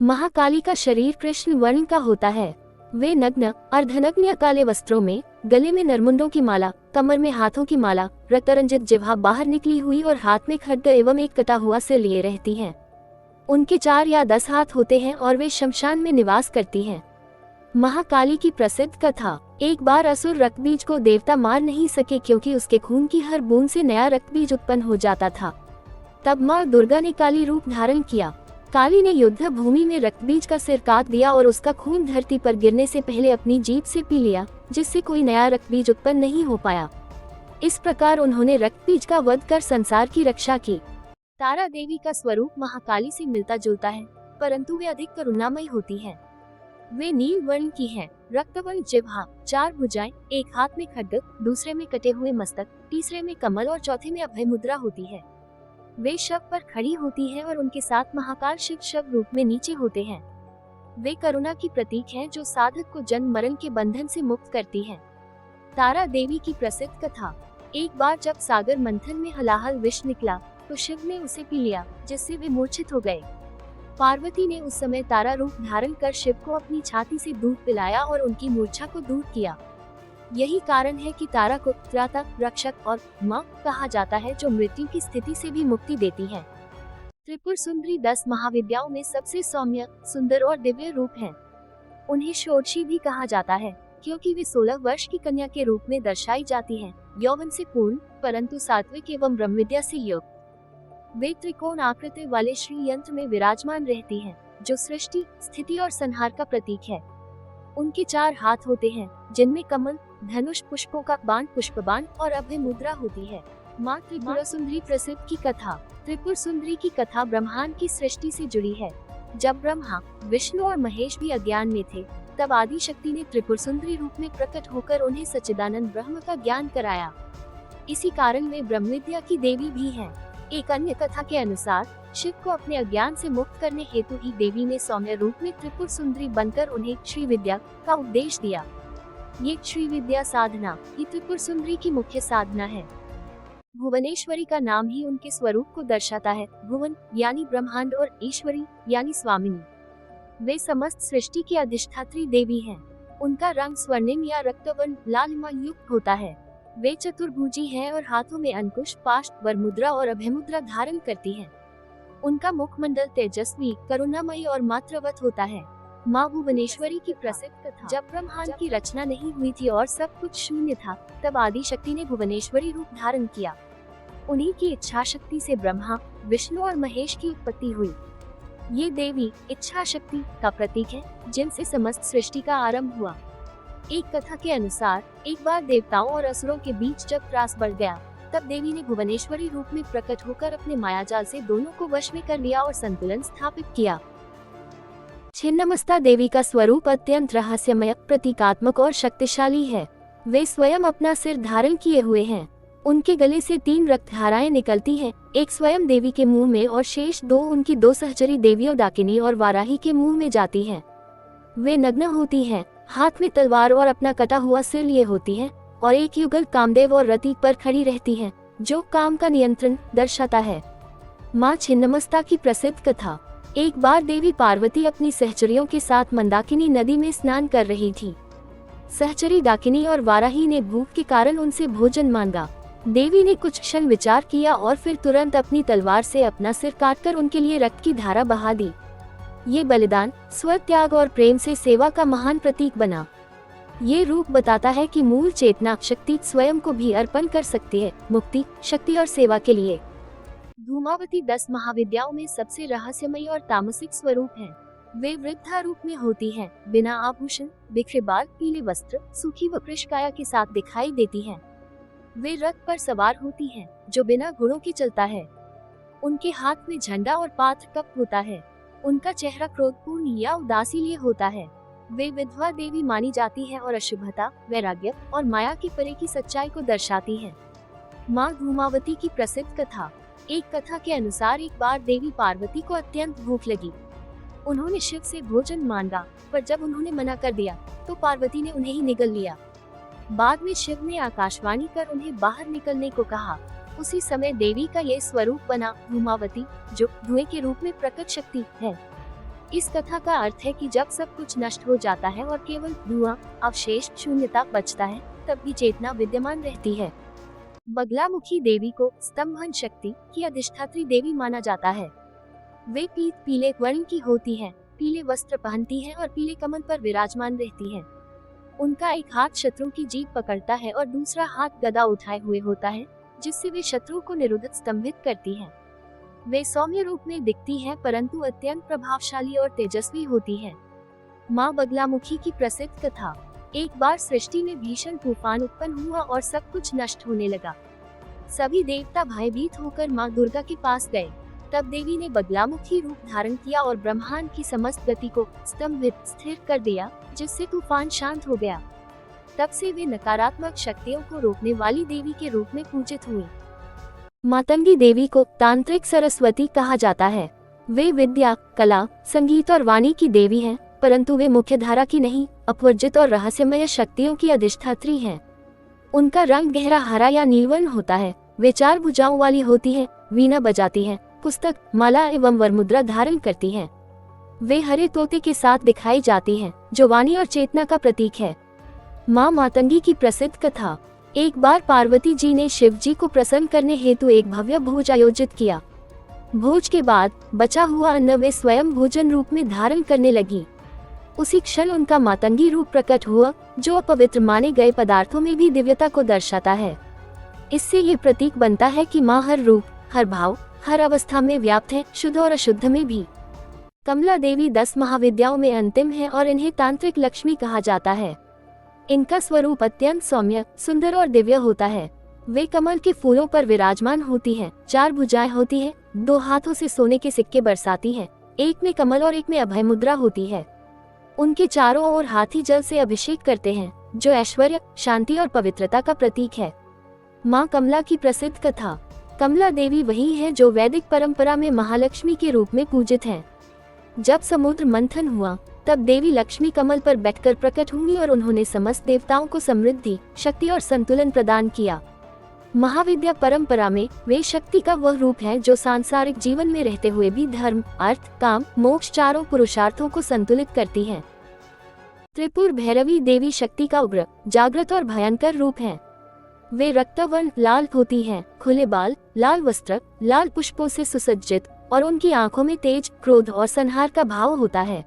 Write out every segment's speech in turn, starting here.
महाकाली का शरीर कृष्ण वर्ण का होता है। वे नग्न, अर्धनग्न काले वस्त्रों में, गले में नरमुंडों की माला, कमर में हाथों की माला, रक्तरंजित जिह्वा बाहर निकली हुई और हाथ में खड्ग एवं एक कटा हुआ सिर लिए रहती हैं। उनके 4 या 10 हाथ होते हैं और वे शमशान में निवास करती हैं। महाकाली की प्रसिद्ध कथा। एक बार असुर रक्तबीज को देवता मार नहीं सके क्योंकि उसके खून की हर बूंद से नया रक्तबीज उत्पन्न हो जाता था। तब माँ दुर्गा ने काली रूप धारण किया। काली ने युद्ध भूमि में रक्तबीज का सिर काट दिया और उसका खून धरती पर गिरने से पहले अपनी जीभ से पी लिया, जिससे कोई नया रक्तबीज उत्पन्न नहीं हो पाया। इस प्रकार उन्होंने रक्तबीज का वध कर संसार की रक्षा की। तारा देवी का स्वरूप महाकाली से मिलता जुलता है, परंतु वे अधिक करुणामयी होती हैं। वे नील वर्ण की हैं, रक्तवर्ण जिह्वा, 4 भुजाएं, एक हाथ में खड्ग, दूसरे में कटे हुए मस्तक, तीसरे में कमल और चौथे में अभय मुद्रा होती है। वे शव पर खड़ी होती हैं और उनके साथ महाकाल शिव शव रूप में नीचे होते हैं। वे करुणा की प्रतीक हैं जो साधक को जन्म मरण के बंधन से मुक्त करती हैं। तारा देवी की प्रसिद्ध कथा। एक बार जब सागर मंथन में हलाहल विष निकला तो शिव ने उसे पी लिया, जिससे वे मूर्छित हो गए। पार्वती ने उस समय तारा रूप धारण कर शिव को अपनी छाती से दूध पिलाया और उनकी मूर्छा को दूर किया। यही कारण है कि तारा को त्राता, रक्षक और माँ कहा जाता है, जो मृत्यु की स्थिति से भी मुक्ति देती है। त्रिपुर सुंदरी 10 महाविद्याओं में सबसे सौम्य, सुंदर और दिव्य रूप हैं। उन्हें षोडशी भी कहा जाता है क्योंकि वे 16 वर्ष की कन्या के रूप में दर्शाई जाती हैं, यौवन से पूर्ण परंतु सात्विक एवं ब्रह्म विद्या से युक्त। वे त्रिकोण आकृति वाले श्री यंत्र में विराजमान रहती हैं, जो सृष्टि, स्थिति और संहार का प्रतीक है। उनके 4 हाथ होते हैं, जिनमें कमल, धनुष, पुष्पों का बाण, पुष्पबाण और अभय मुद्रा होती है। माँ त्रिपुरा सुंदरी प्रसिद्ध की कथा। त्रिपुर सुंदरी की कथा ब्रह्मांड की सृष्टि से जुड़ी है। जब ब्रह्मा, विष्णु और महेश भी अज्ञान में थे, तब आदि शक्ति ने त्रिपुर सुंदरी रूप में प्रकट होकर उन्हें सच्चिदानंद ब्रह्म का ज्ञान कराया। इसी कारण वे ब्रह्म विद्या की देवी भी हैं। एक अन्य कथा के अनुसार शिव को अपने अज्ञान से मुक्त करने हेतु ही देवी ने सौम्य रूप में त्रिपुर सुंदरी बनकर उन्हें श्री विद्या का उपदेश दिया। ये श्री विद्या साधना ही त्रिपुर सुंदरी की मुख्य साधना है। भुवनेश्वरी का नाम ही उनके स्वरूप को दर्शाता है। भुवन यानी ब्रह्मांड और ईश्वरी यानी स्वामिनी। वे समस्त सृष्टि की अधिष्ठात्री देवी हैं। उनका रंग स्वर्णिम या रक्तवर्ण लालिमा युक्त होता है। वे चतुर्भुजी हैं और हाथों में अंकुश, पाश, वरमुद्रा और अभयमुद्रा धारण करती हैं। उनका मुखमंडल तेजस्वी, करुणामयी और मातृवत होता है। माँ भुवनेश्वरी की प्रसिद्ध कथा। जब ब्रह्मांड की रचना नहीं हुई थी और सब कुछ शून्य था, तब आदि शक्ति ने भुवनेश्वरी रूप धारण किया। उन्हीं की इच्छा शक्ति से ब्रह्मा, विष्णु और महेश की उत्पत्ति हुई। ये देवी इच्छा शक्ति का प्रतीक है, जिनसे समस्त सृष्टि का आरंभ हुआ। एक कथा के अनुसार एक बार देवताओं और असुरों के बीच जब त्रास बढ़ गया, तब देवी ने भुवनेश्वरी रूप में प्रकट होकर अपने मायाजाल से दोनों को वश में कर लिया और संतुलन स्थापित किया। छिन्नमस्ता देवी का स्वरूप अत्यंत रहस्यमय, प्रतीकात्मक और शक्तिशाली है। वे स्वयं अपना सिर धारण किए हुए हैं। उनके गले से 3 रक्तधाराएं निकलती हैं, एक स्वयं देवी के मुंह में और शेष 2 उनकी 2 सहचरी देवियों डाकिनी और वाराही के मुंह में जाती हैं। वे नग्न होती हैं, हाथ में तलवार और अपना कटा हुआ सिर लिए होती हैं और एक युगल कामदेव और रति पर खड़ी रहती हैं, जो काम का नियंत्रण दर्शाता है। माँ छिन्नमस्ता की प्रसिद्ध कथा। एक बार देवी पार्वती अपनी सहचरियों के साथ मंदाकिनी नदी में स्नान कर रही थी। सहचरी डाकिनी और वाराही ने भूख के कारण उनसे भोजन मांगा। देवी ने कुछ क्षण विचार किया और फिर तुरंत अपनी तलवार से अपना सिर काटकर उनके लिए रक्त की धारा बहा दी। ये बलिदान, स्वत्याग और प्रेम से सेवा का महान प्रतीक बना। ये रूप बताता है कि मूल चेतना शक्ति स्वयं को भी अर्पण कर सकती है, मुक्ति, शक्ति और सेवा के लिए। धूमावती 10 महाविद्याओं में सबसे रहस्यमयी और तामसिक स्वरूप है। वे वृद्धा रूप में होती हैं, बिना आभूषण, बिखरे बाल, पीले वस्त्र, सूखी व कृशकाया के साथ दिखाई देती हैं। वे रथ पर सवार होती हैं, जो बिना घोड़ों के चलता है। उनके हाथ में झंडा और पात्र कप होता है। उनका चेहरा क्रोधपूर्ण या उदासीन होता है। वे विधवा देवी मानी जाती है और अशुभता, वैराग्य और माया की परे की सच्चाई को दर्शाती है। माँ धूमावती की प्रसिद्ध कथा। एक कथा के अनुसार एक बार देवी पार्वती को अत्यंत भूख लगी। उन्होंने शिव से भोजन मांगा, पर जब उन्होंने मना कर दिया तो पार्वती ने उन्हें ही निगल लिया। बाद में शिव ने आकाशवाणी कर उन्हें बाहर निकलने को कहा। उसी समय देवी का यह स्वरूप बना धूमावती, जो धुएं के रूप में प्रकट शक्ति है। इस कथा का अर्थ है कि जब सब कुछ नष्ट हो जाता है और केवल धुआं, अवशेष, शून्यता बचता है, तब भी चेतना विद्यमान रहती है। बगलामुखी देवी को स्तंभन शक्ति की अधिष्ठात्री देवी माना जाता है। वे पीले वर्ण की होती हैं, पीले वस्त्र पहनती हैं और पीले कमल पर विराजमान रहती हैं। उनका एक हाथ शत्रु की जीभ पकड़ता है और दूसरा हाथ गदा उठाए हुए होता है, जिससे वे शत्रु को निरुद्ध स्तंभित करती हैं। वे सौम्य रूप में दिखती हैं, परंतु अत्यंत प्रभावशाली और तेजस्वी होती हैं। माँ बगलामुखी की प्रसिद्ध कथा। एक बार सृष्टि में भीषण तूफान उत्पन्न हुआ और सब कुछ नष्ट होने लगा। सभी देवता भयभीत होकर माँ दुर्गा के पास गए। तब देवी ने बगलामुखी रूप धारण किया और ब्रह्मांड की समस्त गति को स्तंभित स्थिर कर दिया, जिससे तूफान शांत हो गया। तब से वे नकारात्मक शक्तियों को रोकने वाली देवी के रूप में पूजित हुई। मातंगी देवी को तांत्रिक सरस्वती कहा जाता है। वे विद्या, कला, संगीत और वाणी की देवी हैं, परंतु वे मुख्य धारा की नहीं, अपवर्जित और रहस्यमय शक्तियों की अधिष्ठात्री हैं। उनका रंग गहरा हरा या नीलवर्ण होता है। वे 4 भुजाओं वाली होती हैं, वीणा बजाती हैं, पुस्तक, माला एवं वरमुद्रा धारण करती हैं। वे हरे तोते के साथ दिखाई जाती हैं, जो वाणी और चेतना का प्रतीक है। माँ मातंगी की प्रसिद्ध कथा। एक बार पार्वती जी ने शिव जी को प्रसन्न करने हेतु एक भव्य भोज आयोजित किया। भोज के बाद बचा हुआ अन्न वे स्वयं भोजन रूप में धारण करने लगी। उसी क्षण उनका मातंगी रूप प्रकट हुआ, जो अपवित्र माने गए पदार्थों में भी दिव्यता को दर्शाता है। इससे ये प्रतीक बनता है कि माँ हर रूप, हर भाव, हर अवस्था में व्याप्त है, शुद्ध और अशुद्ध में भी। कमला देवी 10 महाविद्याओं में अंतिम है और इन्हें तांत्रिक लक्ष्मी कहा जाता है। इनका स्वरूप अत्यंत सौम्य, सुंदर और दिव्य होता है। वे कमल के फूलों पर विराजमान होती हैं, 4 भुजाएं होती हैं, 2 हाथों से सोने के सिक्के बरसाती हैं, एक में कमल और एक में अभय मुद्रा होती है। उनके चारों ओर हाथी जल से अभिषेक करते हैं, जो ऐश्वर्य, शांति और पवित्रता का प्रतीक है। माँ कमला की प्रसिद्ध कथा। कमला देवी वही है जो वैदिक परंपरा में महालक्ष्मी के रूप में पूजित हैं। जब समुद्र मंथन हुआ, तब देवी लक्ष्मी कमल पर बैठकर प्रकट हुई और उन्होंने समस्त देवताओं को समृद्धि, शक्ति और संतुलन प्रदान किया। महाविद्या परंपरा में वे शक्ति का वह रूप है जो सांसारिक जीवन में रहते हुए भी धर्म, अर्थ, काम, मोक्ष चारों पुरुषार्थों को संतुलित करती हैं। त्रिपुर भैरवी देवी शक्ति का उग्र, जागृत और भयंकर रूप है। वे रक्तवर्ण लाल होती हैं, खुले बाल, लाल वस्त्र, लाल पुष्पों से सुसज्जित और उनकी आंखों में तेज, क्रोध और संहार का भाव होता है।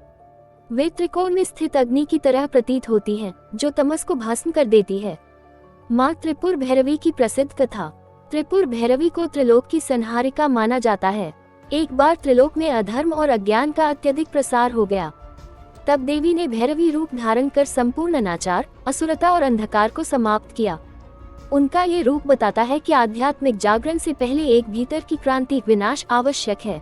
वे त्रिकोण में स्थित अग्नि की तरह प्रतीत होती हैं, जो तमस को भस्म कर देती है। माँ त्रिपुर भैरवी की प्रसिद्ध कथा। त्रिपुर भैरवी को त्रिलोक की संहारिका माना जाता है। एक बार त्रिलोक में अधर्म और अज्ञान का अत्यधिक प्रसार हो गया। तब देवी ने भैरवी रूप धारण कर संपूर्ण अनाचार, असुरता और अंधकार को समाप्त किया। उनका ये रूप बताता है कि आध्यात्मिक जागरण से पहले एक भीतर की क्रांति, विनाश आवश्यक है।